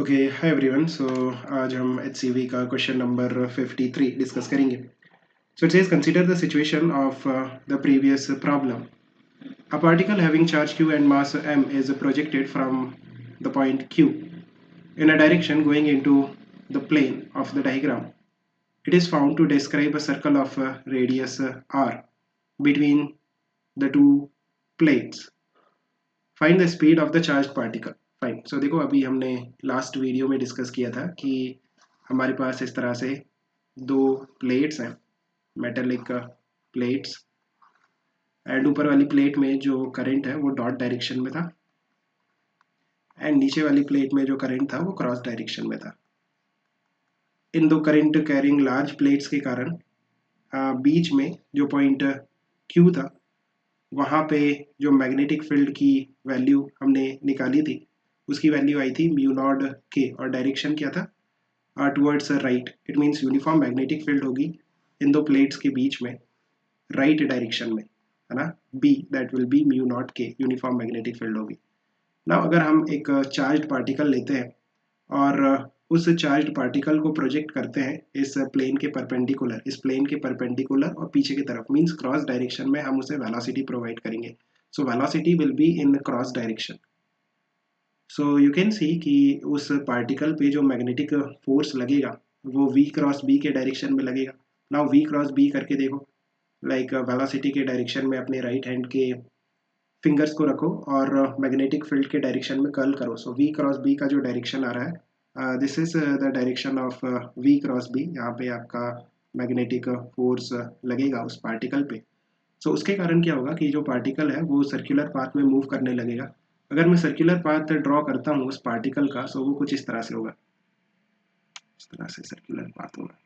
Okay hi everyone. सो आज हम HCV का क्वेश्चन नंबर 53 डिस्कस करेंगे। So it says consider the situation of the previous problem. A particle having charge q and mass m is projected from the point q in a direction going into the plane of the diagram. It is found to describe a circle of radius r between the two plates. Find the speed of the charged particle. Fine. So देखो, अभी हमने last video में discuss किया था कि हमारे पास इस तरह से दो प्लेट्स हैं, मेटेलिक प्लेट्स, एंड ऊपर वाली प्लेट में जो करंट है वो डॉट डायरेक्शन में था एंड नीचे वाली प्लेट में जो करंट था वो क्रॉस डायरेक्शन में था। इन दो करंट कैरिंग लार्ज प्लेट्स के कारण बीच में जो पॉइंट Q था वहाँ पे जो मैग्नेटिक फील्ड की वैल्यू हमने निकाली थी उसकी वैल्यू आई थी म्यू नॉट के, और डायरेक्शन क्या था towards right. It means uniform magnetic field होगी इन दो प्लेट्स के बीच में राइट डायरेक्शन में, है ना। B that will be mu naught k, uniform magnetic field होगी ना। अगर हम एक चार्ज्ड पार्टिकल लेते हैं और उस चार्ज्ड पार्टिकल को प्रोजेक्ट करते हैं इस प्लेन के परपेंडिकुलर, इस प्लेन के परपेंडिकुलर और पीछे की तरफ, मीन्स क्रॉस डायरेक्शन में हम उसे वेलोसिटी प्रोवाइड करेंगे। So velocity will be in cross direction. So you can see कि उस पार्टिकल पे जो मैग्नेटिक फोर्स लगेगा वो v क्रॉस b के डायरेक्शन में लगेगा। नाउ v क्रॉस b करके देखो, लाइक वेलोसिटी के डायरेक्शन में अपने राइट हैंड के फिंगर्स को रखो और मैग्नेटिक फील्ड के डायरेक्शन में कर्ल करो। सो v क्रॉस b का जो डायरेक्शन आ रहा है, this is the direction of v cross b। यहाँ पे आपका मैग्नेटिक फोर्स लगेगा उस पार्टिकल पे। सो उसके कारण क्या होगा कि जो पार्टिकल है वो सर्कुलर पाथ में मूव करने लगेगा। अगर मैं सर्कुलर पाथ ड्रॉ करता हूँ उस पार्टिकल का, सो वो कुछ इस तरह से होगा, इस तरह से सर्कुलर पाथ होगा।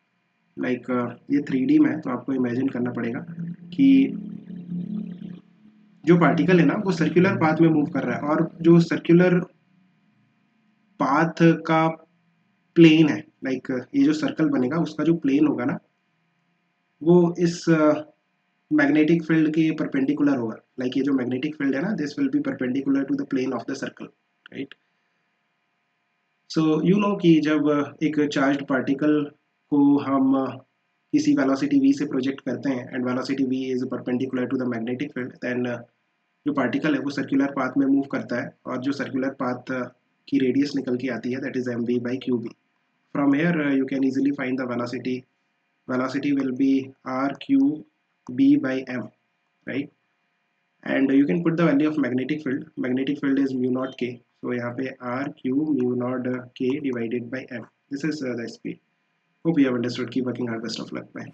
लाइक ये 3D में है तो आपको इमेजिन करना पड़ेगा कि जो पार्टिकल है ना वो सर्कुलर पाथ में मूव कर रहा है, और जो सर्कुलर पाथ का प्लेन है, लाइक ये जो सर्कल बनेगा उसका जो प्लेन होगा ना वो इस मैग्नेटिक फील्ड के परपेंडिकुलर होगा। लाइक ये जो मैग्नेटिक फील्ड है ना, this will be perpendicular to the plane of the circle, right. So you know कि जब एक चार्ज्ड पार्टिकल को हम किसी वेलोसिटी v से प्रोजेक्ट करते हैं and velocity v is perpendicular to the magnetic field, then जो पार्टिकल है वो सर्कुलर पाथ में मूव करता है, और जो सर्कुलर पाथ की रेडियस निकल के आती है that is mv by qb। From here you can easily find the velocity will be rqb by m, right? And you can put the value of magnetic field is mu naught k, so यहाँ पे r q mu naught k divided by m. This is the speed. Hope you have understood. Keep working hard. Best of luck. Bye.